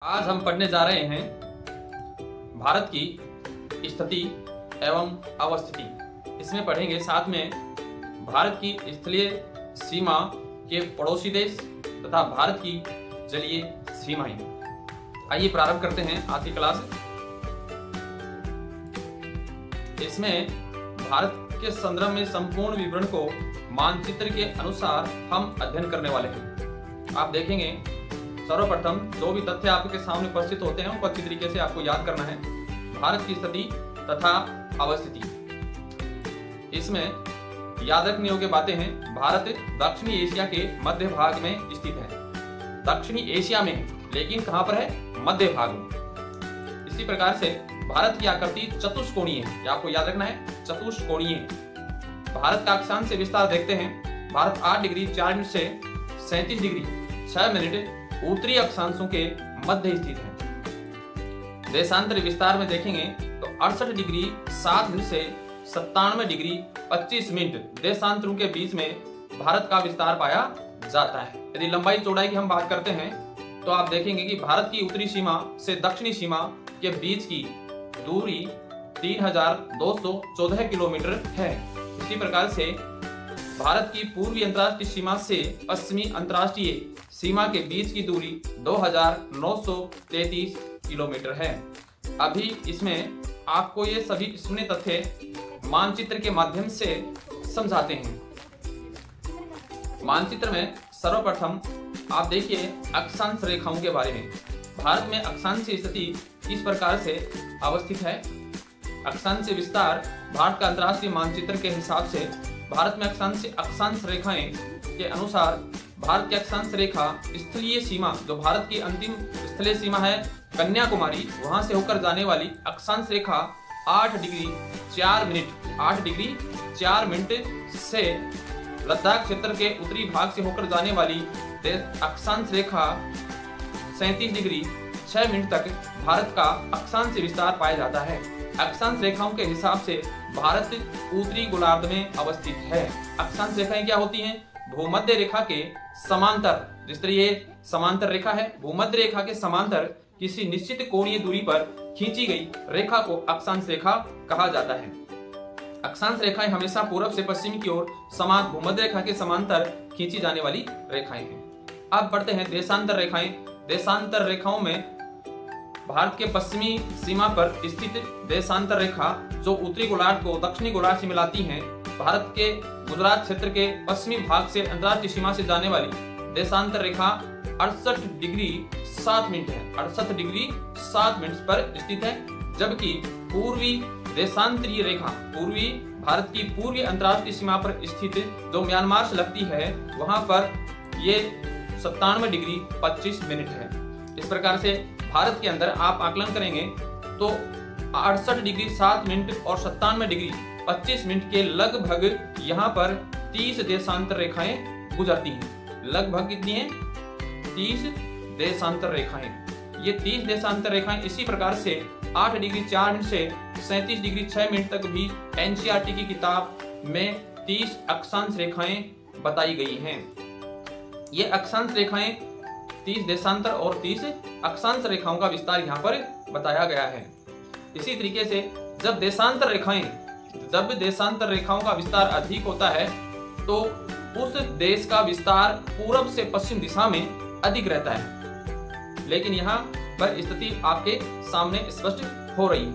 आज हम पढ़ने जा रहे हैं भारत की स्थिति एवं अवस्थिति। इसमें पढ़ेंगे साथ में भारत की स्थलीय सीमा के पड़ोसी देश तथा भारत की जलीय सीमाएं। आइए प्रारंभ करते हैं आज की क्लास। इसमें भारत के संदर्भ में संपूर्ण विवरण को मानचित्र के अनुसार हम अध्ययन करने वाले हैं। आप देखेंगे सर्वप्रथम जो भी तथ्य आपके सामने उपस्थित होते हैं उनको अच्छी तरीके से आपको याद करना है। भारत की स्थिति तथा अवस्थिति, इसमें याद रखने योग्य बातें हैं। भारत दक्षिणी एशिया के मध्य भाग में स्थित है। दक्षिणी एशिया में, लेकिन कहां पर है? मध्य भाग में। इसी प्रकार से भारत की आकृति चतुष्कोणीय है, यह आपको याद रखना है, चतुष्कोणीय। भारत का अक्षांश से विस्तार देखते हैं। भारत 8 डिग्री 4 मिनट से 37 डिग्री 6 मिनट उत्तरी अक्षांशों के मध्य स्थित है। देशांतर विस्तार में देखेंगे तो 68 डिग्री 7 मिनट से 97 डिग्री 25 मिनट देशांतरों के बीच में भारत का विस्तार पाया जाता है। यदि लंबाई चौड़ाई की हम बात करते हैं तो आप देखेंगे कि भारत की उत्तरी सीमा से दक्षिणी सीमा के बीच की दूरी 3214 किलोमीटर है। इसी प्रकार से भारत की पूर्वी अंतर्राष्ट्रीय सीमा से पश्चिमी अंतर्राष्ट्रीय सीमा के बीच की दूरी 2933 किलोमीटर है। अभी इसमें आपको ये सभी सुने तथ्य मानचित्र के माध्यम से समझाते हैं। मानचित्र में सर्वप्रथम आप देखिए अक्षांश रेखाओं के बारे में। भारत में अक्षांशीय स्थिति इस प्रकार से अवस्थित है। अक्षांशीय विस्तार भारत का अंतर्राष्ट्रीय मानचित्र के हिसाब से भारत में अक्षांश रेखाएं के अनुसार भारत की अक्षांश रेखा स्थलीय सीमा, जो भारत की अंतिम स्थलीय सीमा है कन्याकुमारी, वहां से होकर जाने वाली अक्षांश रेखा 8 डिग्री 4 मिनट से लद्दाख क्षेत्र के उत्तरी भाग से होकर जाने वाली अक्षांश रेखा 37 डिग्री 6 मिनट तक भारत का अक्षांश विस्तार पाया जाता है। अक्षांश रेखाओं के हिसाब से भारत उत्तरी गोलार्ध में अवस्थित है। अक्षांश रेखाएं क्या होती हैं? भूमध्य रेखा के समांतर, जिस तरह ये समांतर रेखा है, भूमध्य रेखा के समांतर किसी निश्चित कोणीय दूरी पर खींची गई रेखा को अक्षांश रेखा कहा जाता है। अक्षांश रेखाएं हमेशा पूर्व से पश्चिम की ओर समान भूमध्य रेखा के समांतर खींची जाने वाली रेखाएं हैं। अब बढ़ते हैं देशांतर रेखाएं। देशांतर रेखाओं में भारत के पश्चिमी सीमा पर स्थित देशांतर रेखा जो उत्तरी गोलार्ध को दक्षिणी गोलार्ध से मिलाती हैं, भारत के गुजरात क्षेत्र के पश्चिमी भाग से अंतर्राष्ट्रीय सीमा से जाने वाली देशांतर रेखा 68 डिग्री 7 मिनट है। 68 डिग्री 7 मिनट पर स्थित है। जबकि पूर्वी देशांतरीय रेखा भारत की पूर्वी अंतर्राष्ट्रीय सीमा पर स्थित जो म्यांमार से लगती है, वहां पर ये 97 डिग्री 25 मिनट है। इस प्रकार से भारत के अंदर आप आकलन करेंगे तो 68 डिग्री 7 मिनट और 97 डिग्री 25 मिनट के लगभग यहाँ पर 30 देशांतर रेखाएं गुजरती हैं। लगभग कितनी हैं? 30 देशांतर रेखाएं। ये 30 देशांतर रेखाएं इसी प्रकार से 8 डिग्री 4 मिनट से 37 डिग्री 6 मिनट तक भी एनसीईआरटी की किताब में 30 अक्षांश रेखाएं बताई गई हैं। ये अक्षांश रेखाएं 30 देशांतर और 30 अक्षांश रेखाओं का विस्तार यहाँ पर बताया गया है। इसी तरीके से जब देशांतर रेखाओं का विस्तार अधिक होता है तो उस देश का विस्तार पूर्व से पश्चिम दिशा में अधिक रहता है। लेकिन यहाँ पर स्थिति आपके सामने स्पष्ट हो रही है।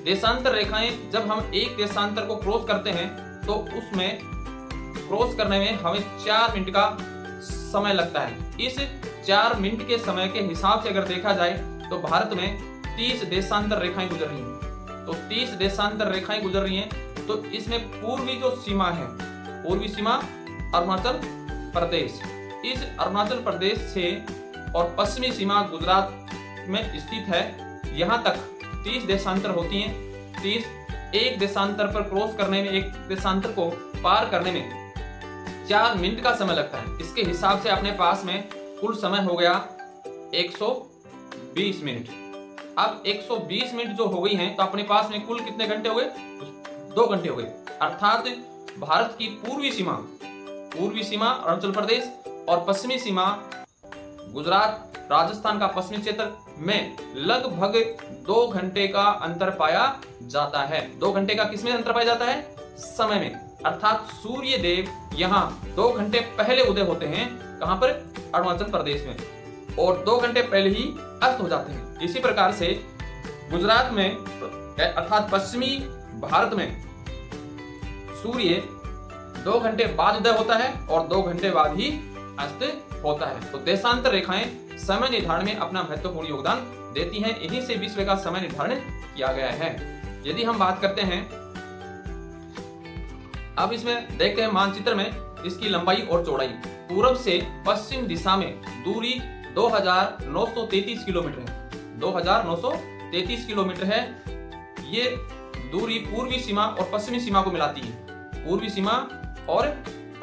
देशांतर रेखाएं जब हम एक देशांतर को क्रॉस करते हैं तो उसमें क्रॉस करने में हमें 4 मिनट का समय लगता है। इस 4 मिनट के समय के हिसाब से अगर देखा जाए तो भारत में 30 देशांतर रेखाएं गुजर रही हैं। तो 30 देशांतर रेखाएं गुजर रही हैं तो इसमें पूर्वी जो सीमा है, पूर्वी सीमा अरुणाचल प्रदेश, इस अरुणाचल प्रदेश से और पश्चिमी सीमा गुजरात में स्थित है। यहाँ तक 30 देशांतर होती हैं। 30 एक देशांतर पर क्रॉस करने में, एक देशांतर को पार करने में 4 मिनट का समय लगता है। इसके हिसाब से अपने पास में कुल समय हो गया 120 मिनट। अब 120 मिनट जो हो गई हैं तो अपने पास में कुल कितने घंटे हो गए? 2 घंटे हो गए। अर्थात भारत की पूर्वी सीमा अरुणाचल प्रदेश और पश्चिमी सीमा गुजरात, राजस्थान का पश्चिमी क्षेत्र में लगभग 2 घंटे का अंतर पाया जाता है। 2 घंटे का किसमें अंतर पाया जाता है? समय में। अर्थात सूर्य देव यहाँ 2 घंटे पहले उदय होते हैं। कहां पर? अरुणाचल प्रदेश में, और 2 घंटे पहले ही अस्त हो जाते हैं। इसी प्रकार से गुजरात में अर्थात पश्चिमी भारत में सूर्य 2 घंटे बाद उदय होता है और 2 घंटे बाद ही अस्त होता है। तो देशांतर रेखाएं समय निर्धारण में अपना महत्वपूर्ण योगदान देती हैं। इन्हीं से विश्व का समय निर्धारण किया गया है। यदि हम बात करते हैं, अब इसमें देखते हैं मानचित्र में इसकी लंबाई और चौड़ाई। पूर्व से पश्चिम दिशा में दूरी 2933 किलोमीटर है। 2933 किलोमीटर है। ये दूरी पूर्वी सीमा और पश्चिमी सीमा को मिलाती है। पूर्वी सीमा और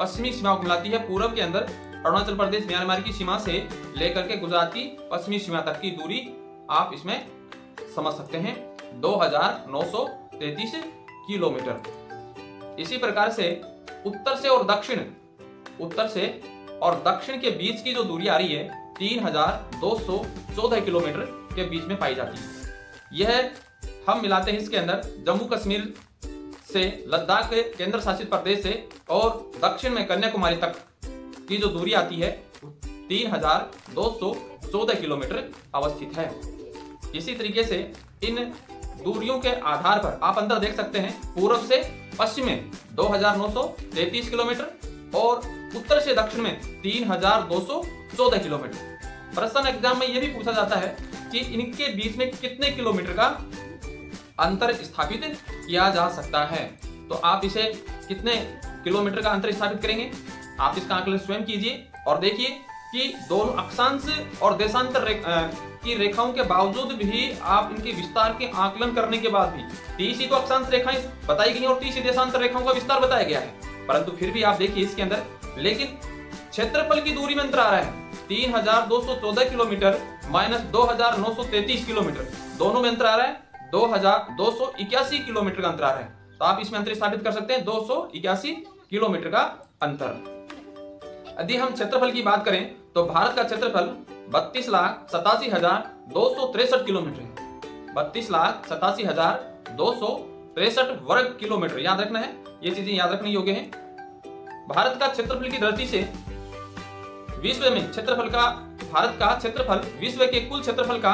पश्चिमी सीमा को मिलाती है। पूर्व के अंदर अरुणाचल प्रदेश म्यांमार की सीमा से लेकर के गुजरात की पश्चिमी सीमा तक की दूरी आप इसमें समझ सकते हैं, 2933 किलोमीटर। इसी प्रकार से उत्तर से और दक्षिण के बीच की जो दूरी आ रही है 3214 किलोमीटर के बीच में पाई जाती है। यह हम मिलाते हैं इसके अंदर जम्मू कश्मीर से लद्दाख के केंद्र शासित प्रदेश से और दक्षिण में कन्याकुमारी तक की जो दूरी आती है 3214 किलोमीटर अवस्थित है। इसी तरीके से इन दूरियों के आधार पर आप अंतर देख सकते हैं। पूर्व से पश्चिम में 2933 किलोमीटर और उत्तर से दक्षिण में 3214 किलोमीटर। प्रश्न एग्जाम में यह भी पूछा जाता है कि इनके बीच में कितने किलोमीटर का अंतर स्थापित किया जा सकता है। तो आप इसे कितने किलोमीटर का अंतर स्थापित करेंगे? आप इसका आकलन स्वयं कीजिए और देखिए कि दोनों अक्षांश और देशांतर की रेखाओं के बावजूद भी आप इनके विस्तार के आकलन करने के बाद भी 30 तो अक्षांश रेखाएं बताई गई और 30 देशांतर रेखाओं का विस्तार बताया गया है, परंतु फिर भी आप देखिए इसके अंदर लेकिन क्षेत्रफल की दूरी में अंतर आ रहा है 3214 किलोमीटर माइनस 2933 किलोमीटर, दोनों में अंतर आ रहा है 2281 किलोमीटर का अंतर आ रहा है। तो आप इसमें अंतर स्थापित कर सकते हैं 281 किलोमीटर का अंतर। यदि हम क्षेत्रफल की बात करें तो भारत का क्षेत्रफल 32,87,263 किलोमीटर है। 32,87,263 वर्ग किलोमीटर याद रखना है, ये चीजें याद रखने योग्य हैं। भारत का क्षेत्रफल की दृष्टि से विश्व में भारत का क्षेत्रफल विश्व के कुल क्षेत्रफल का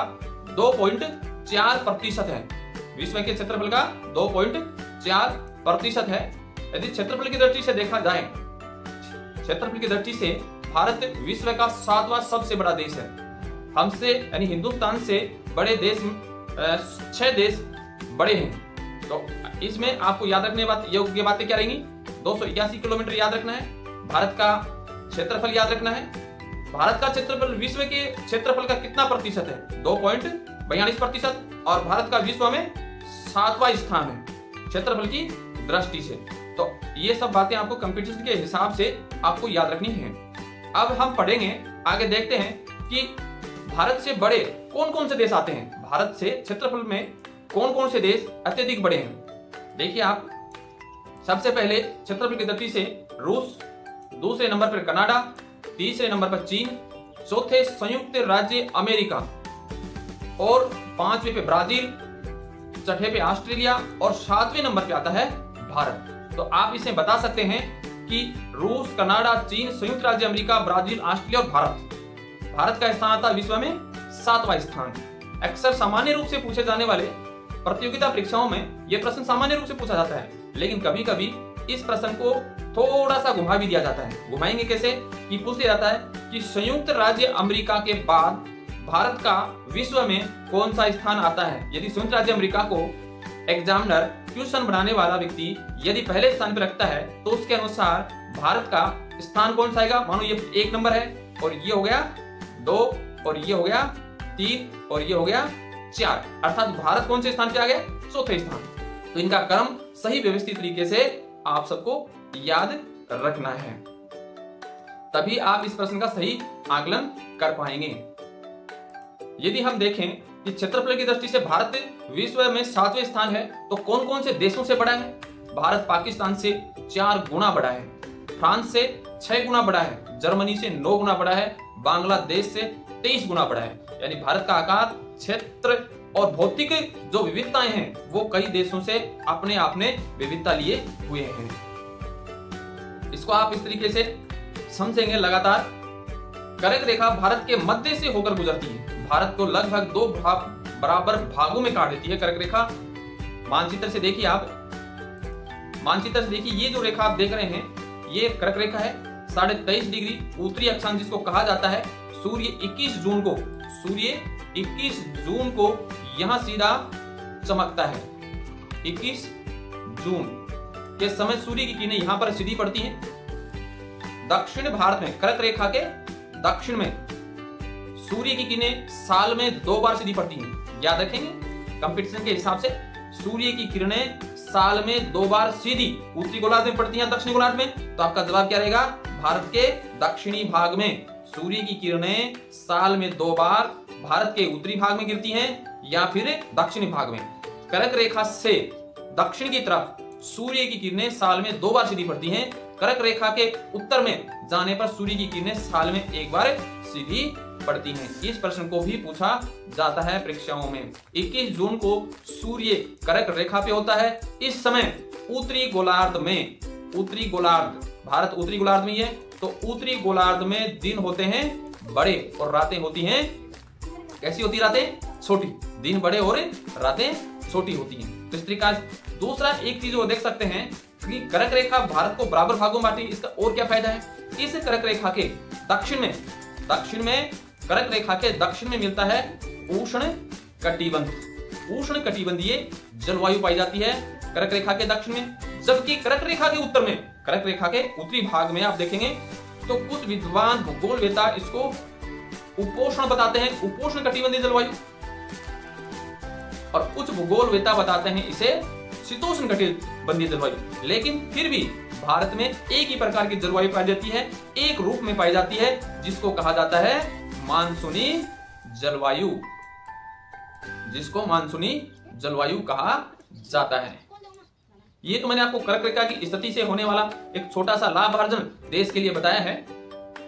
2.4% है। विश्व के क्षेत्रफल का 2.4% है। यदि क्षेत्रफल की दृष्टि से देखा जाए, क्षेत्रफल की दृष्टि से भारत विश्व का 7वां सबसे बड़ा देश है। हमसे यानी हिंदुस्तान से बड़े देश 6 देश बड़े हैं। तो इसमें आपको याद रखने योग्य बातें क्या रहेंगी? 281 किलोमीटर याद रखना है, भारत का क्षेत्रफल याद रखना है। भारत का क्षेत्रफल विश्व के क्षेत्रफल का कितना प्रतिशत है? 2.42%। और भारत का विश्व में 7वां स्थान है क्षेत्रफल की दृष्टि से। तो ये सब बातें आपको कंपटीशन के हिसाब से आपको याद रखनी है। अब हम पढ़ेंगे, आगे देखते हैं कि भारत से बड़े कौन कौन से देश आते हैं। भारत से क्षेत्रफल में कौन कौन से देश अत्यधिक बड़े हैं? देखिए आप, सबसे पहले क्षेत्रफल की दृष्टि से रूस, दूसरे नंबर पर कनाडा, तीसरे नंबर पर चीन, चौथे संयुक्त राज्य अमेरिका और 5वें पे ब्राजील, छठे पे ऑस्ट्रेलिया और 7वें नंबर पे आता है भारत। तो आप इसे बता सकते हैं कि रूस, कनाडा, चीन, संयुक्त राज्य अमेरिका, ब्राजील, ऑस्ट्रेलिया और भारत का स्थान आता है विश्व में 7वां स्थान। अक्सर सामान्य रूप से पूछे जाने वाले प्रतियोगिता परीक्षाओं में यह प्रश्न सामान्य रूप से पूछा जाता है, लेकिन कभी कभी इस प्रश्न को थोड़ा सा घुमा भी दिया जाता है। घुमाएंगे कैसे? कि पूछ दिया जाता है कि संयुक्त राज्य अमेरिका के बाद भारत का विश्व में कौन सा स्थान आता है। यदि संयुक्त राज्य अमेरिका को एग्जामिनर क्वेश्चन बनाने वाला व्यक्ति यदि पहले स्थान पर रखता है तो उसके अनुसार भारत का स्थान कौन सा आएगा? मानो ये 1 नंबर है और ये हो गया 2 और ये हो गया 3 और ये हो गया 4, अर्थात भारत कौन से स्थान पे आ गया? 4थे स्थान। तो इनका क्रम सही व्यवस्थित तरीके से आप सबको याद रखना है, तभी आप इस प्रश्न का सही आकलन कर पाएंगे। यदि हम देखें कि क्षेत्रफल की दृष्टि से भारत विश्व में 7वें स्थान है, तो कौन कौन से देशों से बड़ा है? भारत पाकिस्तान से 4 गुना बड़ा है, फ्रांस से 6 गुना बड़ा है, जर्मनी से 9 गुना बड़ा है, बांग्लादेश से 23 गुना बड़ा है। यानी भारत का आकार क्षेत्र और भौतिक जो विविधताएं हैं वो कई देशों से अपने आप में विविधता लिए हुए हैं। इसको आप इस तरीके से समझेंगे लगातार। कर्क रेखा भारत के मध्य से होकर गुजरती है। भारत को लगभग 2 बराबर भागों में काट देती है कर्क रेखा। मानचित्र से देखिए आप, मानचित्र से देखिए, ये जो रेखा आप देख रहे हैं ये कर्क रेखा है। 23.5 डिग्री उत्तरी अक्षांश जिसको कहा जाता है। सूर्य 21 जून को यहां सीधा चमकता है। 21 जून के समय सूर्य की किरणें यहां पर सीधी पड़ती हैं। दक्षिण भारत में कर्क रेखा के दक्षिण में सूर्य की किरणें साल में 2 बार सीधी पड़ती हैं। याद रखेंगे कंपटीशन के हिसाब से सूर्य की किरणें साल में 2 बार सीधी उत्तरी गोलार्ध में पड़ती हैं, दक्षिणी गोलार्ध में। तो आपका जवाब क्या रहेगा? भारत के दक्षिणी भाग में सूर्य की किरणें साल में 2 बार भारत के उत्तरी भाग में गिरती हैं या फिर दक्षिणी भाग में। कर्क रेखा से दक्षिण की तरफ सूर्य की किरणें साल में 2 बार सीधी पड़ती हैं। कर्क रेखा के उत्तर में जाने पर सूर्य की किरणें साल में 1 बार सीधी पड़ती हैं। इस प्रश्न को भी पूछा जाता है परीक्षाओं में। 21 जून को सूर्य कर्क रेखा पे होता है। इस समय उत्तरी गोलार्ध में, उत्तरी गोलार्ध, भारत उत्तरी गोलार्ध में है, तो उत्तरी गोलार्ध में दिन होते हैं बड़े और रातें होती हैं, कैसी होती रातें? छोटी। दिन बड़े और रातें छोटी होती हैं। तो इस तरीका से दूसरा एक चीज वो देख सकते हैं कि कर्क रेखा भारत को बराबर भागों में बांटी। इसका और क्या फायदा है? इस कर्क रेखा के दक्षिण में कर्क रेखा के दक्षिण में मिलता है उष्ण कटिबंध। उष्ण कटिबंधीय जलवायु पाई जाती है कर्क रेखा के दक्षिण में। जबकि कर्क रेखा के उत्तर में, कर्क रेखा के उत्तरी भाग में आप देखेंगे तो कुछ विद्वान भूगोलवेता इसको उपोष्ण बताते हैं, उपोष्ण कटिबंधीय जलवायु, और कुछ भूगोलवेता बताते हैं इसे शीतोष्ण कटिबंधीय जलवायु। लेकिन फिर भी भारत में एक ही प्रकार की जलवायु पाई जाती है, एक रूप में पाई जाती है, जिसको कहा जाता है मानसूनी जलवायु, जिसको मानसूनी जलवायु कहा जाता है। ये तो मैंने आपको कर्क रेखा की स्थिति से होने वाला एक छोटा सा लाभार्जन देश के लिए बताया है।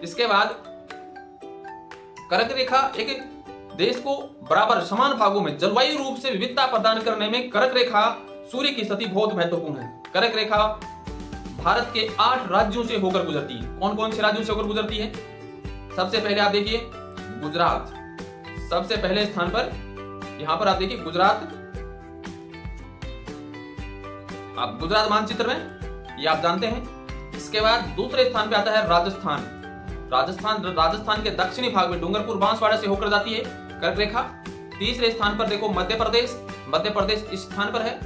इसके बाद कर्क रेखा एक देश को बराबर समान भागों में जलवायु रूप से विविधता प्रदान करने में कर्क रेखा सूर्य की स्थिति बहुत महत्वपूर्ण है। कर्क रेखा भारत के 8 राज्यों से होकर गुजरती है। कौन कौन से राज्यों से होकर गुजरती है? सबसे पहले आप देखिए गुजरात, सबसे पहले स्थान पर यहां पर आप देखिए गुजरात। आप गुजरात मानचित्र में ये आप जानते हैं। इसके बाद दूसरे स्थान पे आता है राजस्थान। राजस्थान के दक्षिणी भाग में डूंगरपुर बांसवाड़ा से होकर जाती है कर्क रेखा। तीसरे स्थान पर देखो मध्य प्रदेश इस स्थान पर है।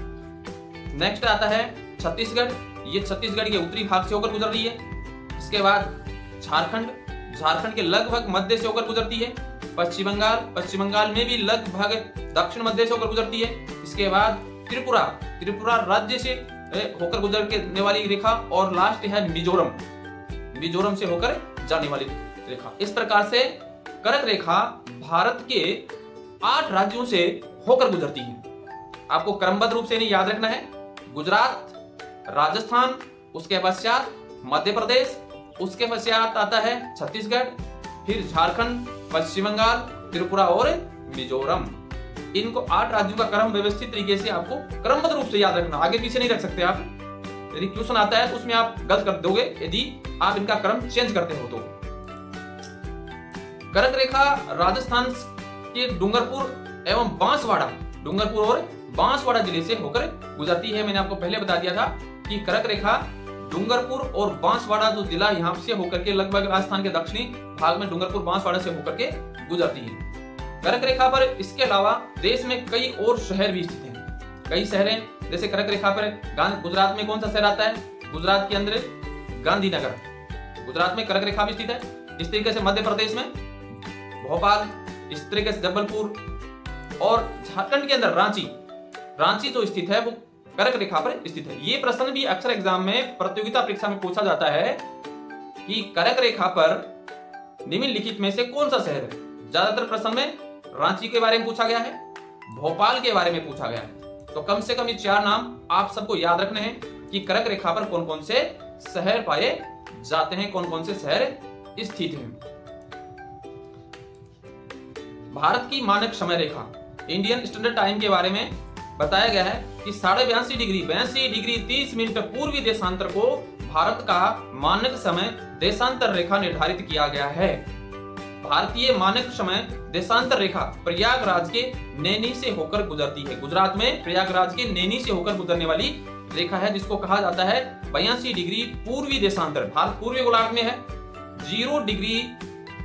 नेक्स्ट आता है छत्तीसगढ़, ये छत्तीसगढ़ के उत्तरी भाग से होकर गुजर रही है। इसके बाद झारखंड के लगभग मध्य से होकर गुजरती है। पश्चिम बंगाल में भी लगभग दक्षिण मध्य से होकर गुजरती है। इसके बाद त्रिपुरा राज्य से होकर गुजरने वाली रेखा, और लास्ट है मिजोरम से होकर जाने वाली रेखा। इस प्रकार से कर्क रेखा भारत के 8 राज्यों से होकर गुजरती है। आपको क्रमबद्ध रूप से नहीं याद रखना है। गुजरात, राजस्थान, उसके पश्चात मध्य प्रदेश, उसके पश्चात आता है छत्तीसगढ़, फिर झारखंड, पश्चिम बंगाल, त्रिपुरा और मिजोरम। इनको 8 राज्यों का क्रम व्यवस्थित तरीके से आपको क्रमबद्ध रूप से याद रखना, आगे पीछे नहीं रख सकते आप। यदि क्वेश्चन आता है तो उसमें आप गलत कर दोगे यदि आप इनका क्रम चेंज करते हो तो। कर्क रेखा राजस्थान के डूंगरपुर एवं बांसवाड़ा जिले से होकर गुजरती है। मैंने आपको पहले बता दिया था कि कर्क रेखा डूंगरपुर और बांसवाड़ा जो जिला यहाँ से होकर के लगभग राजस्थान के दक्षिणी भाग में डूंगरपुर बांसवाड़ा से होकर के गुजरती है। कर्क रेखा पर इसके अलावा देश में कई और शहर भी स्थित हैं। कई शहर हैं, जैसे कर्क रेखा पर गुजरात में कौन सा शहर आता है? गुजरात के अंदर गांधीनगर, गुजरात में कर्क रेखा भी स्थित है। इस तरीके से मध्य प्रदेश में भोपाल, इस तरीके से जबलपुर, और झारखंड के अंदर रांची जो स्थित है वो कर्क रेखा पर स्थित है। ये प्रश्न भी अक्सर एग्जाम में प्रतियोगिता परीक्षा में पूछा जाता है कि कर्क रेखा पर निम्नलिखित में से कौन सा शहर है? ज्यादातर प्रश्न में रांची के बारे में पूछा गया है, भोपाल के बारे में पूछा गया है। तो कम से कम ये 4 नाम आप सबको याद रखने हैं कि कर्क रेखा पर कौन कौन से शहर पाए जाते हैं, कौन कौन से शहर स्थित हैं। भारत की मानक समय रेखा इंडियन स्टैंडर्ड टाइम के बारे में बताया गया है कि 82.5 डिग्री 30 मिनट पूर्वी देशांतर को भारत का मानक समय देशांतर रेखा निर्धारित किया गया है। भारतीय मानक समय देशांतर रेखा प्रयागराज के नैनी से होकर गुजरती है। गुजरात में प्रयागराज के नैनी से होकर गुजरने वाली रेखा है, जिसको कहा जाता है 82 डिग्री पूर्वी देशांतर। भारत पूर्वी गोलार्ध में है। 0 डिग्री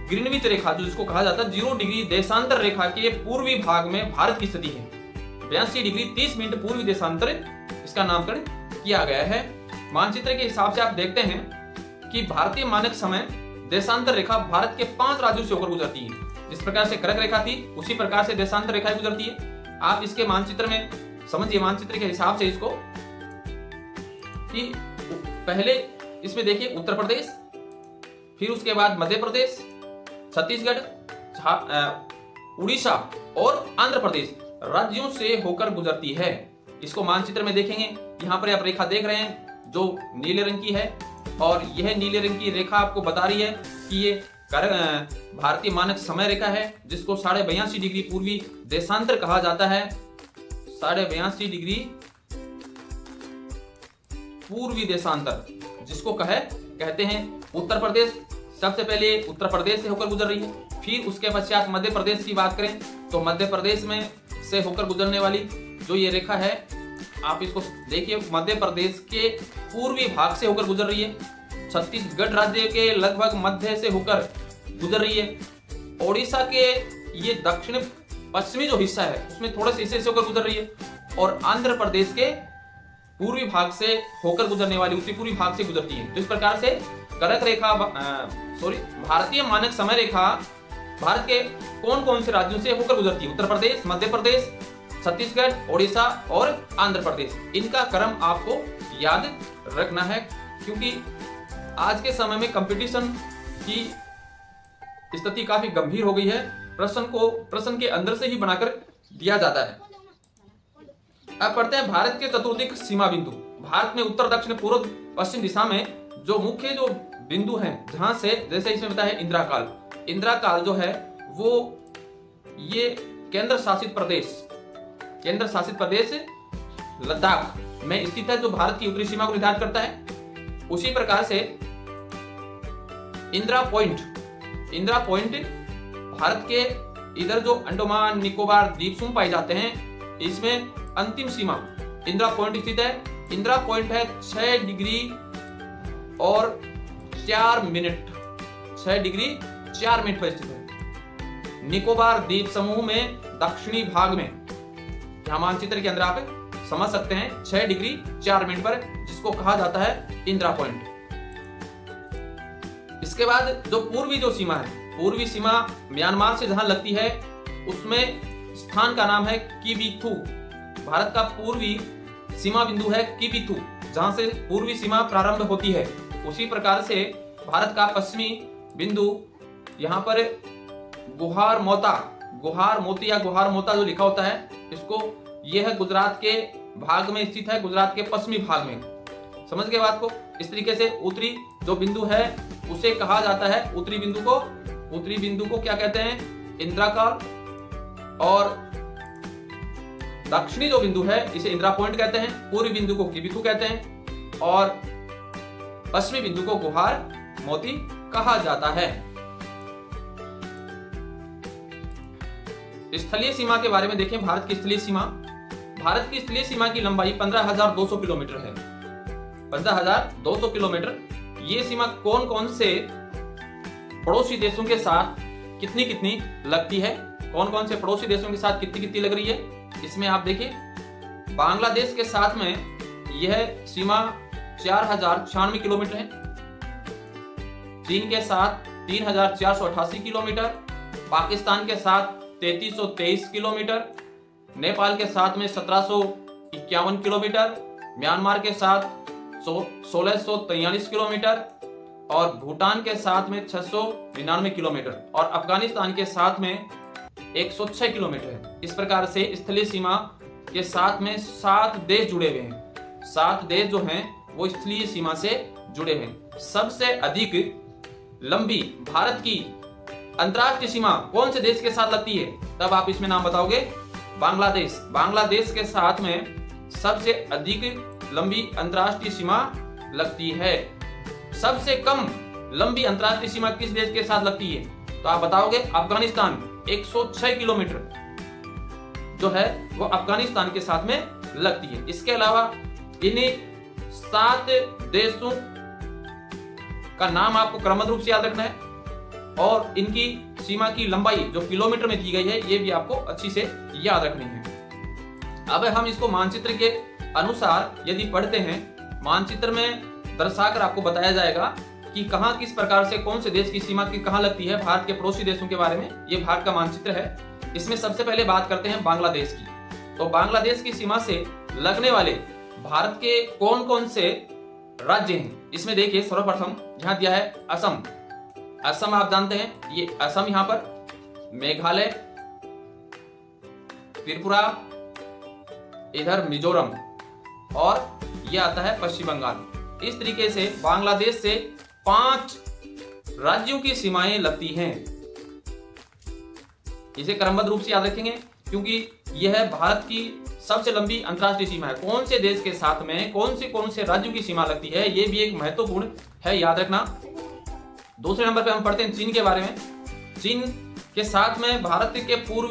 ग्रीनविच रेखा, जो जिसको कहा जाता है 0 डिग्री देशांतर रेखा के पूर्वी भाग में भारत की स्थिति है। 82 डिग्री 30 मिनट पूर्वी देशांतर इसका नामकरण किया गया है। मानचित्र के हिसाब से आप देखते हैं कि भारतीय मानक समय देशांतर रेखा भारत के 5 राज्यों से होकर गुजरती है। जिस प्रकार से कर्क रेखा थी उसी प्रकार से देशांतर रेखा गुजरती है। आप इसके मानचित्र में समझिए, मानचित्र के हिसाब से इसको, कि पहले इसमें देखिए उत्तर प्रदेश, फिर उसके बाद मध्य प्रदेश, छत्तीसगढ़, उड़ीसा और आंध्र प्रदेश राज्यों से होकर गुजरती है। इसको मानचित्र में देखेंगे, यहाँ पर आप रेखा देख रहे हैं जो नीले रंग की है, और यह नीले रंग की रेखा आपको बता रही है कि ये भारतीय मानक समय रेखा है, जिसको 82.5 डिग्री पूर्वी देशांतर कहा जाता है। 82.5 डिग्री पूर्वी देशांतर जिसको कहते हैं। उत्तर प्रदेश सबसे पहले उत्तर प्रदेश से होकर गुजर रही है। फिर उसके पश्चात मध्य प्रदेश की बात करें तो मध्य प्रदेश में से होकर गुजरने वाली जो ये रेखा है, आप इसको देखिए, मध्य प्रदेश के पूर्वी भाग से होकर गुजर रही है। छत्तीसगढ़ राज्य के लगभग मध्य से होकर गुजर रही है। ओडिशा के ये दक्षिण पश्चिमी जो हिस्सा है उसमें थोड़े से हिस्से से होकर गुजर रही है, और आंध्र प्रदेश के पूर्वी भाग से होकर गुजरने वाली उत्तरी पूर्वी भाग से गुजरती है। तो इस प्रकार से कर्क रेखा भारतीय मानक समय रेखा भारत के कौन कौन से राज्यों से होकर गुजरती है? उत्तर प्रदेश, मध्य प्रदेश, छत्तीसगढ़, ओडिशा और आंध्र प्रदेश। इनका क्रम आपको याद रखना है, क्योंकि आज के समय में कंपटीशन की स्थिति काफी गंभीर हो गई है। प्रश्न के अंदर से ही बनाकर दिया जाता है। अब पढ़ते हैं भारत के चतुर्दिक सीमा बिंदु। भारत में उत्तर, दक्षिण, पूर्व, पश्चिम दिशा में जो मुख्य जो बिंदु हैं, जहां से, जैसे इसमें बताया है इंदिरा काल। इंदिरा काल जो है वो ये केंद्र शासित प्रदेश लद्दाख में स्थित है, जो भारत की उत्तरी सीमा को निर्धारित करता है। उसी प्रकार से इंदिरा पॉइंट भारत के इधर जो अंडमान निकोबार द्वीप समूह पाए जाते हैं, इसमें अंतिम सीमा इंदिरा पॉइंट स्थित है। इंदिरा पॉइंट है 6 डिग्री और 4 मिनट 6 डिग्री 4 मिनट पर स्थित है। निकोबार द्वीप समूह में दक्षिणी भाग में, यहां मानचित्र के अंदर आप समझ सकते हैं, 6 डिग्री 4 मिनट पर, जिसको कहा जाता है इंदिरा पॉइंट। इसके बाद जो पूर्वी जो सीमा है, पूर्वी सीमा म्यांमार से जहां लगती है, उसमें स्थान का नाम है किबिथु। भारत का पूर्वी सीमा बिंदु है किबिथु, जहां से पूर्वी सीमा प्रारंभ होती है। उसी प्रकार से भारत का पश्चिमी बिंदु यहाँ पर गुहार मोती या गुहार मोता जो लिखा होता है, इसको यह गुजरात के भाग में स्थित है, गुजरात के पश्चिमी भाग में। समझ गए बात को? इस तरीके से उत्तरी जो बिंदु है उसे कहा जाता है, उत्तरी बिंदु को क्या कहते हैं? इंदिरा काल। और दक्षिणी जो बिंदु है इसे इंदिरा पॉइंट कहते हैं, पूर्वी बिंदु को किबिथु कहते हैं, और पश्चिमी बिंदु को गुहार मोती कहा जाता है। स्थलीय सीमा के बारे में देखें। भारत की स्थलीय सीमा की लंबाई 15,200 किलोमीटर है। 15,200 किलोमीटर। ये सीमा कौन कौन से पड़ोसी देशों के साथ कितनी कितनी लगती है? कौन कौन से पड़ोसी देशों के साथ कितनी कितनी लग रही है? इसमें आप देखिए, बांग्लादेश के साथ में यह सीमा 4,096 किलोमीटर है। चीन के साथ 3,488 किलोमीटर, पाकिस्तान के साथ 3,323 किलोमीटर, नेपाल के साथ में 1,751 किलोमीटर, म्यांमार के साथ 1,643 किलोमीटर, और भूटान के साथ में 699 किलोमीटर, और अफगानिस्तान के साथ में 106 किलोमीटर है। इस प्रकार से स्थलीय सीमा के साथ में 7 देश जुड़े हुए हैं। 7 देश जो हैं वो स्थलीय सीमा से जुड़े हैं। सबसे अधिक लंबी भारत की अंतर्राष्ट्रीय सीमा कौन से देश के साथ लगती है, तब आप इसमें नाम बताओगे बांग्लादेश। बांग्लादेश के साथ में सबसे अधिक लंबी अंतर्राष्ट्रीय सीमा लगती है। सबसे कम लंबी अंतर्राष्ट्रीय सीमा किस देश के साथ लगती है, तो आप बताओगे अफगानिस्तान। 106 किलोमीटर जो है वो अफगानिस्तान के साथ में लगती है। इसके अलावा इन्हीं 7 देशों का नाम आपको क्रमबद्ध रूप से याद रखना है और इनकी सीमा की लंबाई जो किलोमीटर में दी गई है ये भी आपको अच्छी से याद रखनी है। अब हम इसको मानचित्र के अनुसार यदि पढ़ते हैं, मानचित्र में दर्शाकर आपको बताया जाएगा कि कहां किस प्रकार से कौन से देश की सीमा की कहां लगती है। भारत के पड़ोसी देशों के बारे में ये भारत का मानचित्र है। इसमें सबसे पहले बात करते हैं बांग्लादेश की। तो बांग्लादेश की सीमा से लगने वाले भारत के कौन कौन से राज्य हैं, इसमें देखिए सर्वप्रथम यहां दिया है असम। असम आप जानते हैं, ये असम यहां पर, मेघालय, त्रिपुरा, इधर मिजोरम और यह आता है पश्चिम बंगाल। इस तरीके से बांग्लादेश से 5 राज्यों की सीमाएं लगती हैं। इसे क्रमबद्ध रूप से याद रखेंगे क्योंकि यह भारत की सबसे लंबी अंतर्राष्ट्रीय सीमा है। कौन से देश के साथ में कौन से राज्यों की सीमा लगती है, यह भी एक महत्वपूर्ण है, याद रखना। दूसरे नंबर पे हम पढ़ते हैं चीन के बारे में। चीन के साथ में भारत के पूर्व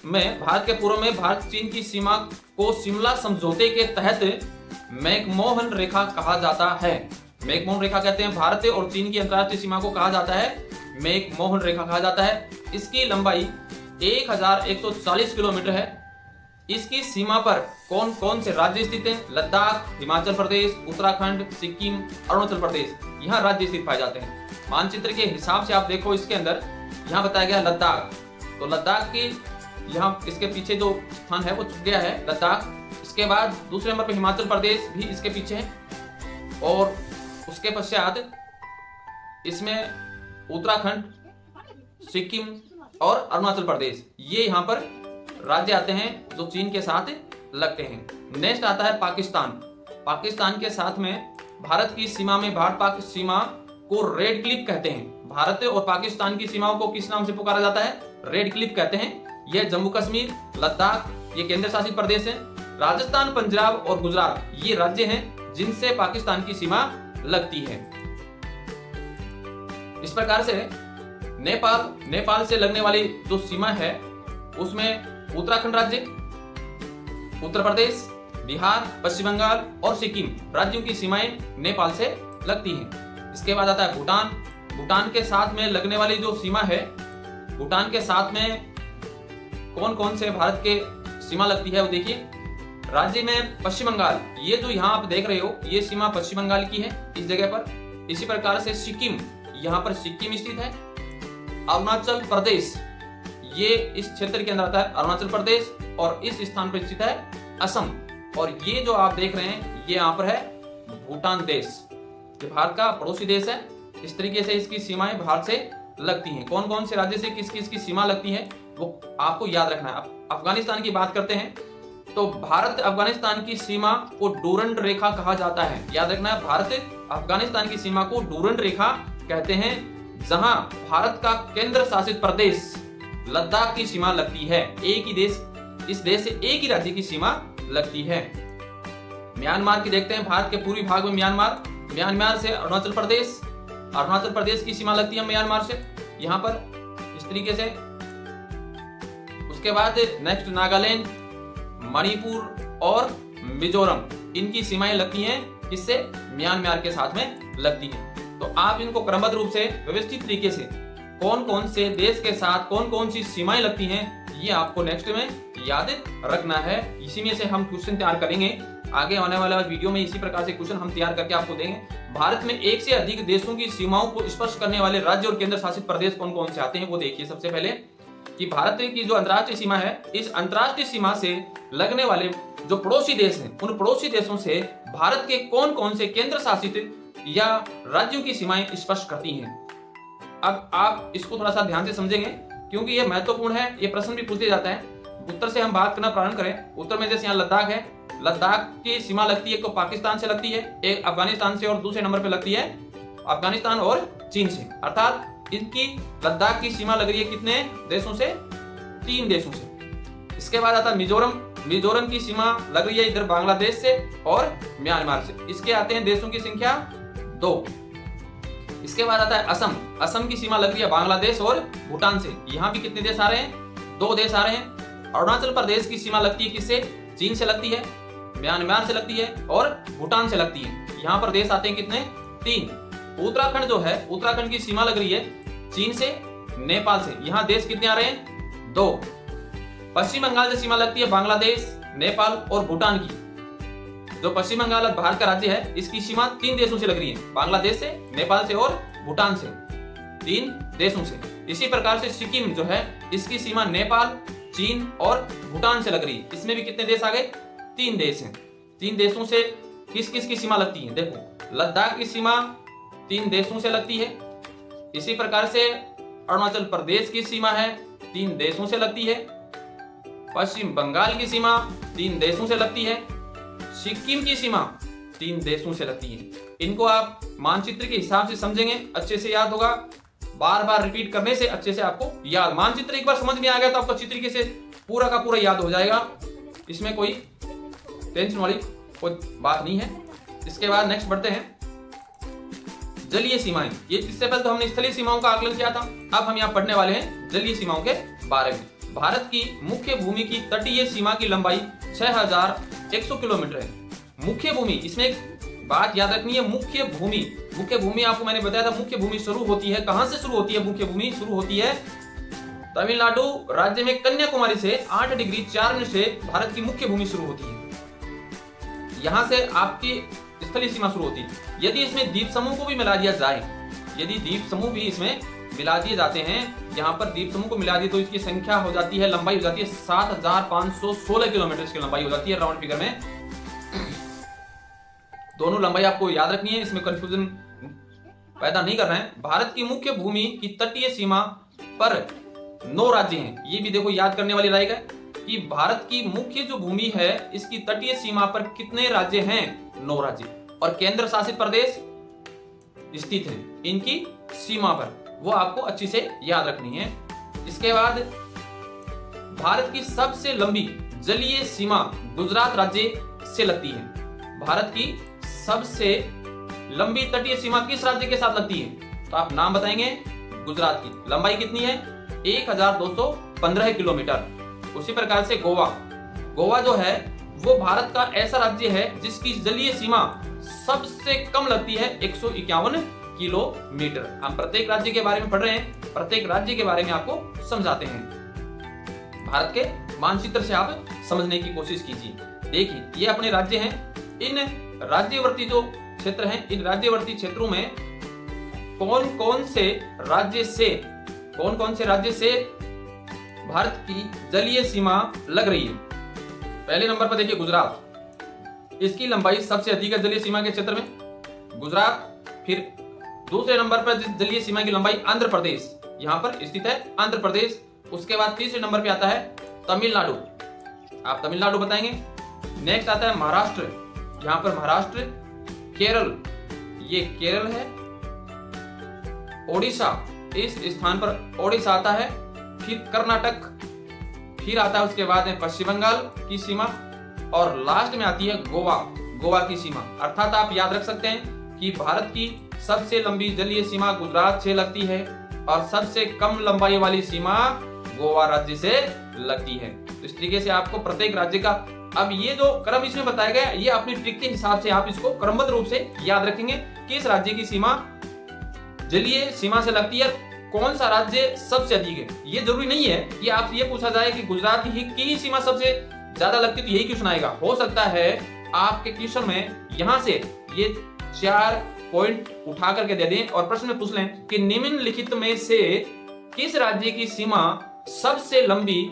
में भारत चीन की सीमा को शिमला समझौते के तहत मैकमोहन रेखा कहा जाता है। मैकमोहन रेखा कहते हैं भारत और चीन की अंतर्राष्ट्रीय सीमा को कहा जाता है मैकमोहन रेखा कहा जाता है। इसकी लंबाई 1140 किलोमीटर है। इसकी सीमा पर कौन कौन से राज्य स्थित हैं? लद्दाख, हिमाचल प्रदेश, उत्तराखंड, सिक्किम, अरुणाचल प्रदेश, यहाँ राज्य स्थित पाए जाते हैं। मानचित्र के हिसाब से आप देखो, इसके अंदर यहाँ बताया गया लद्दाख, तो लद्दाख की यहाँ इसके पीछे जो स्थान है वो चुक गया है लद्दाख। इसके बाद दूसरे नंबर पर हिमाचल प्रदेश भी इसके पीछे है और उसके पश्चात इसमें उत्तराखंड, सिक्किम और अरुणाचल प्रदेश, ये यहाँ पर राज्य आते हैं जो चीन के साथ लगते हैं। नेक्स्ट आता है पाकिस्तान। पाकिस्तान के साथ में भारत की सीमा में भारत पाक सीमा को रेड क्लिफ कहते हैं। भारत और पाकिस्तान की सीमाओं को किस नाम से पुकारा जाता है? रेड क्लिफ कहते हैं। यह जम्मू कश्मीर, लद्दाख ये केंद्र शासित प्रदेश है। राजस्थान, पंजाब और गुजरात ये राज्य हैं जिनसे पाकिस्तान की सीमा लगती है। इस प्रकार से नेपाल से लगने वाली जो सीमा है उसमें उत्तराखंड राज्य, उत्तर प्रदेश, बिहार, पश्चिम बंगाल और सिक्किम राज्यों की सीमाएं नेपाल से लगती हैं। इसके बाद आता है भूटान। भूटान के साथ में लगने वाली जो सीमा है, भूटान के साथ में कौन कौन से भारत के सीमा लगती है वो देखिए। राज्य में पश्चिम बंगाल, ये जो यहाँ आप देख रहे हो ये सीमा पश्चिम बंगाल की है इस जगह पर। इसी प्रकार से सिक्किम, यहाँ पर सिक्किम स्थित है। अरुणाचल प्रदेश, ये इस क्षेत्र के अंदर आता है अरुणाचल प्रदेश और इस स्थान पर स्थित है असम। और ये जो आप देख रहे हैं ये यहाँ पर है भूटान देश, जो भारत का पड़ोसी देश है। इस तरीके से इसकी सीमाएं भारत से लगती हैं। कौन कौन से राज्य से किस किस की सीमा लगती है वो आपको याद रखना है। अब अफगानिस्तान की बात करते हैं तो भारत अफगानिस्तान की सीमा को डूरंड रेखा कहा जाता है। याद रखना है, भारत अफगानिस्तान की सीमा को डूरंड रेखा कहते हैं, जहां भारत का केंद्र शासित प्रदेश लद्दाख की सीमा लगती है। एक ही देश, इस देश से एक ही राज्य की सीमा लगती है। म्यांमार की देखते हैं, भारत के पूर्वी भाग में म्यांमार से अरुणाचल प्रदेश की सीमा लगती है म्यांमार से यहाँ पर इस तरीके से। उसके बाद नेक्स्ट नागालैंड, मणिपुर और मिजोरम, इनकी सीमाएं लगती हैं किससे? म्यांमार के साथ में लगती हैं। तो आप इनको क्रमबद्ध रूप से व्यवस्थित तरीके से कौन कौन से देश के साथ कौन कौन सी सीमाएं लगती हैं ये आपको नेक्स्ट में याद रखना है। इसी में से हम क्वेश्चन तैयार करेंगे आगे आने वाला वीडियो में। इसी प्रकार से क्वेश्चन हम तैयार करके आपको देंगे। भारत में एक से अधिक देशों की सीमाओं को स्पर्श करने वाले राज्य और केंद्र शासित प्रदेश कौन कौन से आते हैं वो देखिए। सबसे पहले कि भारत की जो अंतर्राष्ट्रीय सीमा है, इस अंतर्राष्ट्रीय सीमा से लगने वाले जो पड़ोसी देश हैं, उन पड़ोसी देशों से भारत के कौन कौन से केंद्र शासित या राज्यों की सीमाएं स्पर्श करती हैं। अब आप इसको थोड़ा सा ध्यान से समझेंगे क्योंकि ये महत्वपूर्ण है, ये प्रश्न भी पूछे जाता है। उत्तर से हम बात करना प्रारंभ करें। उत्तर में जैसे यहाँ लद्दाख है, लद्दाख की सीमा लगती है, एक तो पाकिस्तान से लगती है, एक अफगानिस्तान से और दूसरे नंबर पे लगती है अफगानिस्तान और चीन से। अर्थात इनकी लद्दाख की सीमा लग रही है कितने देशों से? 3 देशों से। इसके बाद आता है मिजोरम। मिजोरम की सीमा लग रही है इधर बांग्लादेश से और म्यांमार से। इसके आते हैं देशों की संख्या 2। इसके बाद आता है असम। असम की सीमा लग रही है बांग्लादेश और भूटान से। यहाँ भी कितने देश आ रहे हैं? 2 देश आ रहे हैं। अरुणाचल प्रदेश की सीमा लगती है किससे? चीन से लगती है, म्यांमार से लगती है और भूटान से लगती है। यहाँ पर देश आते हैं कितने? 3। उत्तराखंड जो है, उत्तराखंड की सीमा लग रही है चीन से, नेपाल से। यहाँ देश कितने आ रहे हैं? 2। पश्चिम बंगाल से सीमा लगती है बांग्लादेश, नेपाल और भूटान की। जो पश्चिम बंगाल भारत का राज्य है, इसकी सीमा 3 देशों से लग रही है, बांग्लादेश से, नेपाल से और भूटान से। 3 देशों से। इसी प्रकार से सिक्किम जो है, इसकी सीमा नेपाल, चीन और भूटान से लग रही है। इसमें भी कितने देश आ गए? 3 देश हैं। 3 देशों से किस किस की सीमा लगती है? देखो, लद्दाख की सीमा 3 देशों से लगती है। इसी प्रकार से अरुणाचल प्रदेश की सीमा है 3 देशों से लगती है। पश्चिम बंगाल की सीमा 3 देशों से लगती है। सिक्किम की सीमा 3 देशों से लगती है। इनको आप मानचित्र के हिसाब से समझेंगे, अच्छे से याद होगा। बार बार रिपीट करने से अच्छे से आपको याद, मानचित्र एक बार समझ में आ गया तो आपको अच्छी तरीके से पूरा का पूरा याद हो जाएगा। इसमें कोई टेंशन वाली कोई बात नहीं है। इसके बाद नेक्स्ट बढ़ते हैं, जलीय सीमाएं। ये इससे पहले तो हमने स्थलीय सीमाओं का आकलन किया था, अब हम यहाँ पढ़ने वाले हैं जलीय सीमाओं के बारे में। भारत की मुख्य भूमि की तटीय सीमा की लंबाई 6100 किलोमीटर है। मुख्य भूमि, इसमें एक बात याद रखनी है, मुख्य भूमि। मुख्य भूमि आपको मैंने बताया था, मुख्य भूमि शुरू होती है कहां से? शुरू होती है मुख्य भूमि शुरू होती है तमिलनाडु राज्य में कन्याकुमारी से 8 डिग्री 4 मिनट से भारत की मुख्य भूमि शुरू होती है। यहां से आपकी स्थलीय सीमा शुरू होती है। यदि इसमें द्वीप समूह को भी मिला दिया जाए, यदि द्वीप समूह भी इसमें मिला दिए जाते हैं, यहाँ पर द्वीप समूह को मिला दिए तो इसकी संख्या हो जाती है, लंबाई हो जाती है 7516 किलोमीटर इसकी लंबाई हो जाती है राउंड फिगर में। दोनों लंबाई आपको याद रखनी है, इसमें कंफ्यूजन पैदा नहीं करना है। भारत की मुख्य भूमि की तटीय सीमा पर 9 राज्य हैं। ये भी देखो याद करने वाली राय है कि भारत की मुख्य जो भूमि है, इसकी तटीय सीमा पर कितने राज्य हैं? 9 राज्य। और केंद्र शासित प्रदेश स्थित हैं इनकी सीमा पर, वो आपको अच्छी से याद रखनी है। इसके बाद भारत की सबसे लंबी जलीय सीमा गुजरात राज्य से लगती है। भारत की सबसे लंबी तटीय सीमा किस राज्य के साथ लगती है? तो आप नाम बताएंगे। गुजरात की लंबाई कितनी है? 1215 किलोमीटर। उसी प्रकार से गोवा, गोवा जो है वो भारत का ऐसा राज्य है जिसकी जलीय सीमा सबसे कम लगती है 151 किलोमीटर। हम प्रत्येक राज्य के बारे में पढ़ रहे हैं, प्रत्येक राज्य के बारे में आपको समझाते हैं। भारत के मानचित्र से आप समझने की कोशिश कीजिए। देखिए, ये अपने राज्य हैं। इन राज्यवर्ती जो क्षेत्र हैं, इन राज्यवर्ती क्षेत्रों में कौन कौन से राज्य से भारत की जलीय सीमा लग रही है? पहले नंबर पर देखिए गुजरात, इसकी लंबाई सबसे अधिक है जलीय सीमा के क्षेत्र में, गुजरात। फिर दूसरे नंबर पर जलीय सीमा की लंबाई आंध्र प्रदेश, यहां पर स्थित है आंध्र प्रदेश। उसके बाद तीसरे नंबर पे आता है तमिलनाडु, आप तमिलनाडु बताएंगे। नेक्स्ट आता है महाराष्ट्र, यहां पर महाराष्ट्र। केरल, ये केरल है। ओडिशा, इस स्थान पर ओडिशा आता है। फिर कर्नाटक, फिर आता है उसके बाद में पश्चिम बंगाल की सीमा, और लास्ट में आती है गोवा, गोवा की सीमा। अर्थात आप याद रख सकते हैं कि भारत की सबसे लंबी जलीय सीमा गुजरात से लगती है और सबसे कम लंबाई वाली सीमा गोवा राज्य से लगती है। तो इस तरीके से आपको प्रत्येक राज्य का, अब ये जो क्रम इसमें बताया गया, ये अपनी ट्रिक के हिसाब से आप इसको क्रमबद्ध रूप से याद रखेंगे कि इस राज्य की सीमा जलीय सीमा से लगती है, कौन सा राज्य सबसे अधिक है। ये जरूरी नहीं है कि आपसे ये पूछा जाए कि गुजरात की ही सीमा सबसे ज्यादा लगती है तो यही क्वेश्चन आएगा। हो सकता है आपके क्वेश्चन में यहां से ये 4 पॉइंट उठा करके दे दें और प्रश्न में पूछ लें कि निम्नलिखित में से किस राज्य की सीमा सबसे लंबी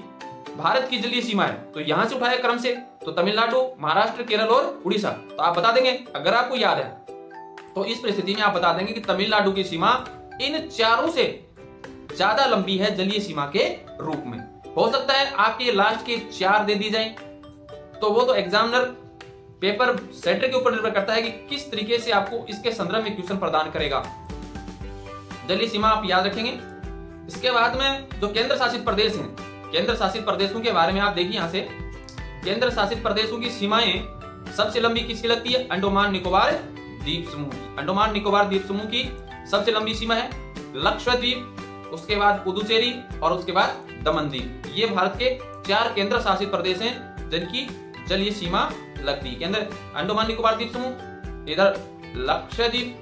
भारत की जलीय सीमा है। तो यहां से उठाया क्रम से, तो तमिलनाडु, महाराष्ट्र, केरल और उड़ीसा। तो आप बता देंगे अगर आपको याद है तो इस परिस्थिति में आप बता देंगे कि तमिलनाडु की सीमा इन चारों से ज्यादा लंबी है जलीय सीमा के रूप में। हो सकता है आपके लास्ट के 4 दे दी जाए, तो वो तो एग्जामिनर पेपर सेटर के ऊपर निर्भर करता है कि किस तरीके से आपको इसके संदर्भ में क्वेश्चन प्रदान करेगा। जलीय सीमा आप याद रखेंगे। इसके बाद में जो केंद्र शासित प्रदेश हैं, केंद्र शासित प्रदेशों के बारे में आप देखिए। यहाँ से केंद्र शासित प्रदेशों की सीमाएं सबसे लंबी किसकी लगती है? अंडमान निकोबार द्वीप समूह। अंडमान निकोबार द्वीप समूह की सबसे लंबी सीमा है लक्षद्वीप, उसके बाद पुदुचेरी और उसके बाद दमन द्वीप। ये भारत के 4 केंद्र शासित प्रदेश हैं जिनकी जलीय सीमा लगती है। केंद्र अंडमान निकोबार द्वीप समूह, इधर लक्षद्वीप,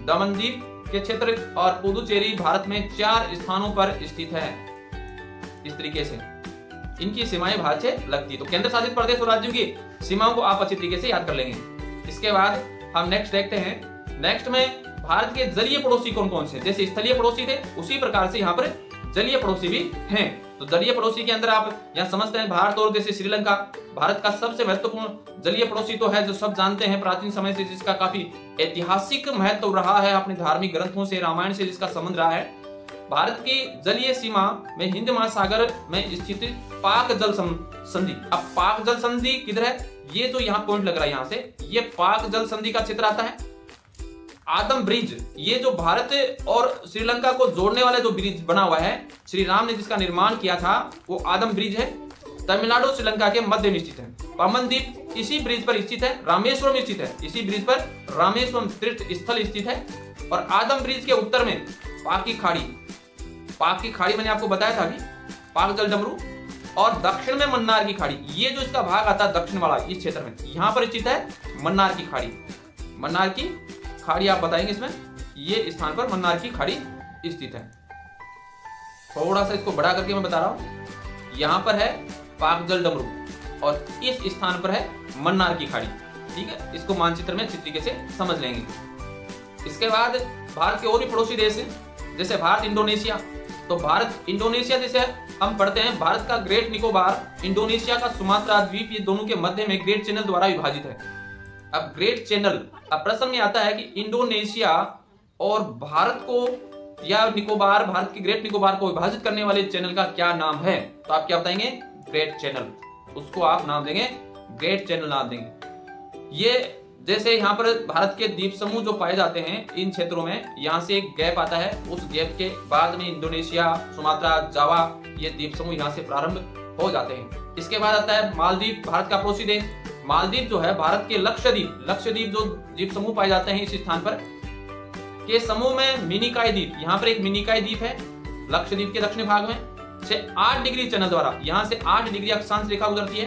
दमन द्वीप के क्षेत्र और पुदुचेरी भारत में 4 स्थानों पर स्थित है। इस तरीके से इनकी सीमाएं भारत से लगती है। तो केंद्र शासित प्रदेश और राज्यों की सीमाओं को आप अच्छी तरीके से याद कर लेंगे। इसके बाद हम नेक्स्ट देखते हैं। नेक्स्ट में भारत के जलीय पड़ोसी कौन कौन से? जैसे स्थलीय पड़ोसी थे उसी प्रकार से यहाँ पर जलीय पड़ोसी भी हैं। तो जलीय पड़ोसी के अंदर आप यहाँ समझते हैं भारत और जैसे श्रीलंका भारत का सबसे महत्वपूर्ण जलीय पड़ोसी तो है, जो सब जानते हैं प्राचीन समय से जिसका काफी ऐतिहासिक महत्व रहा है, अपने धार्मिक ग्रंथों से रामायण से जिसका संबंध रहा है। भारत की जलीय सीमा में हिंद महासागर में स्थित पाक जल संधि। अब पाक जल संधि किधर है? ये जो यहाँ पॉइंट लग रहा है, यहाँ से ये पाक जल संधि का चित्र आता है। आदम ब्रिज, ये जो भारत और श्रीलंका को जोड़ने वाला जो ब्रिज बना हुआ है, श्री राम ने जिसका निर्माण किया था, वो आदम ब्रिज है। तमिलनाडु श्रीलंका के मध्य में स्थित है। पमन द्वीप इसी ब्रिज पर स्थित है। रामेश्वरम स्थित है, इसी ब्रिज पर रामेश्वरम तीर्थ स्थल स्थित है। और आदम ब्रिज के उत्तर में पाक की खाड़ी, पाक की खाड़ी मैंने आपको बताया था अभी, पाक जल डमरू। और दक्षिण में मन्नार की खाड़ी, ये जो इसका भाग आता है दक्षिण वाला इस क्षेत्र में, यहाँ पर स्थित है मन्नार की खाड़ी। मन्नार की खाड़ी आप बताएंगे इसमें, ये स्थान पर मन्नार की खाड़ी स्थित है। थोड़ा सा इसको बड़ा करके मैं बता रहा हूं। यहां पर है पाक जल डमरू और इस स्थान पर है मन्नार की खाड़ी। ठीक है, इसको मानचित्र में अच्छी तरीके से समझ लेंगे। इसके बाद भारत के और भी पड़ोसी देश हैं, जैसे भारत इंडोनेशिया। तो भारत इंडोनेशिया जैसे हम पढ़ते हैं, भारत का ग्रेट निकोबार, इंडोनेशिया का सुमात्रा द्वीप, ये दोनों के मध्य में ग्रेट चैनल द्वारा विभाजित है। अब ग्रेट चैनल, अब प्रश्न में आता है कि इंडोनेशिया और भारत को या निकोबार, भारत की ग्रेट निकोबार को विभाजित करने वाले चैनल का क्या नाम है? तो आप क्या बताएंगे? Great channel. उसको आप नाम देंगे ग्रेट चैनल नाम देंगे। ये जैसे यहाँ पर भारत के द्वीप समूह जो पाए जाते हैं इन क्षेत्रों में, यहाँ से एक गैप आता है, उस गैप के बाद में इंडोनेशिया, सुमात्रा, जावा, ये द्वीप समूह यहाँ से प्रारंभ हो जाते हैं। इसके बाद आता है मालदीव, भारत का पड़ोसी देश। मालदीव जो है भारत के लक्षद्वीप, लक्षद्वीप जो द्वीप समूह पाए जाते हैं इस स्थान पर के समूह में मिनिकॉय द्वीप, यहाँ पर एक मिनिकॉय द्वीप है लक्षद्वीप के दक्षिणी भाग में, से 8 डिग्री चैनल द्वारा, यहाँ से 8 डिग्री अक्षांश रेखा गुजरती है,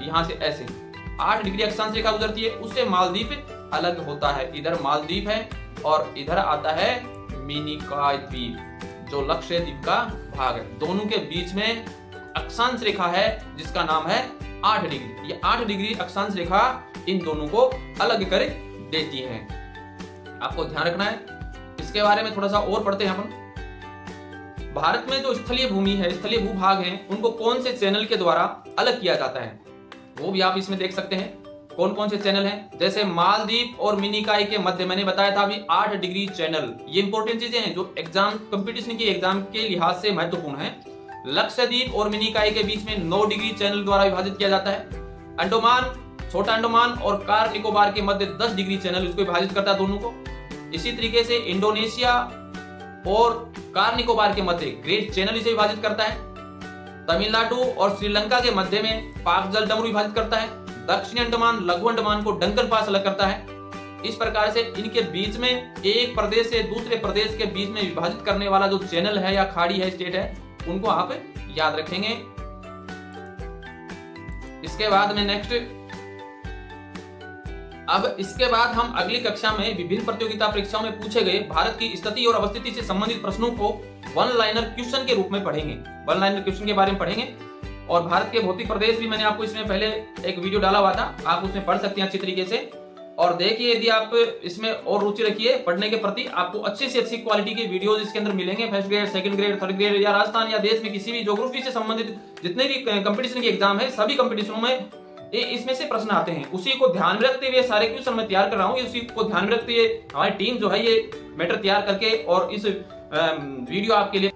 यहाँ से ऐसे 8 डिग्री अक्षांश रेखा गुजरती है, उससे मालदीव अलग होता है। इधर मालदीव है और इधर आता है मिनिकॉय द्वीप जो लक्षद्वीप का भाग है। दोनों के बीच में अक्षांश रेखा है जिसका नाम है 8 डिग्री। ये 8 डिग्री अक्षांश रेखा इन दोनों को अलग कर देती है, आपको ध्यान रखना है। इसके बारे में थोड़ा सा और पढ़ते हैं अपन। भारत में जो स्थलीय भूमि है, स्थलीय भूभाग हैं, उनको कौन से चैनल के द्वारा अलग किया जाता है, वो भी आप इसमें देख सकते हैं। कौन कौन से चैनल हैं? जैसे मालदीव और मिनिकॉय के मध्य मैंने बताया था अभी 8 डिग्री चैनल। ये इंपॉर्टेंट चीजें हैं जो एग्जाम कंपटीशन की एग्जाम के लिहाज से महत्वपूर्ण है। लक्षद्वीप और मिनिकॉय के बीच में 9 डिग्री चैनल द्वारा विभाजित किया जाता है। अंडमान, छोटा अंडमान और कार निकोबार के मध्य 10 डिग्री चैनल इसको विभाजित करता है दोनों को। इसी तरीके से इंडोनेशिया और कार निकोबार के मध्य ग्रेट चैनल इसे विभाजित करता है। तमिलनाडु और श्रीलंका के मध्य में पाक जल डमरू विभाजित करता है। दक्षिणी अंडमान, लघु अंडमान को डंकन पास अलग करता है। इस प्रकार से इनके बीच में एक प्रदेश से दूसरे प्रदेश के बीच में विभाजित करने वाला जो चैनल है या खाड़ी है, स्टेट है, उनको आप याद रखेंगे। इसके बाद में नेक्स्ट, अब इसके बाद हम अगली कक्षा में विभिन्न प्रतियोगिता परीक्षाओं में पूछे गए भारत की स्थिति और अवस्थिति से संबंधित प्रश्नों को वन लाइनर क्वेश्चन के रूप में पढ़ेंगे। वन लाइनर क्वेश्चन के बारे में पढ़ेंगे। और भारत के भौतिक प्रदेश भी मैंने आपको इसमें पहले एक वीडियो डाला हुआ था, आप उसमें पढ़ सकते हैं अच्छी तरीके से। और देखिए, यदि आप इसमें और रुचि रखिए पढ़ने के प्रति, आपको अच्छी से अच्छी क्वालिटी की वीडियोस इसके अंदर मिलेंगे। First grade, second grade, third grade, या राजस्थान या देश में किसी भी ज्योग्राफी से संबंधित जितने भी कंपटीशन के एग्जाम है, सभी कंपटीशनों में इसमें से प्रश्न आते हैं। उसी को ध्यान में रखते हुए सारे क्वेश्चन मैं तैयार कर रहा हूँ। उसी को ध्यान में रखते हुए हमारी टीम जो है ये मैटर तैयार करके और इस वीडियो आपके लिए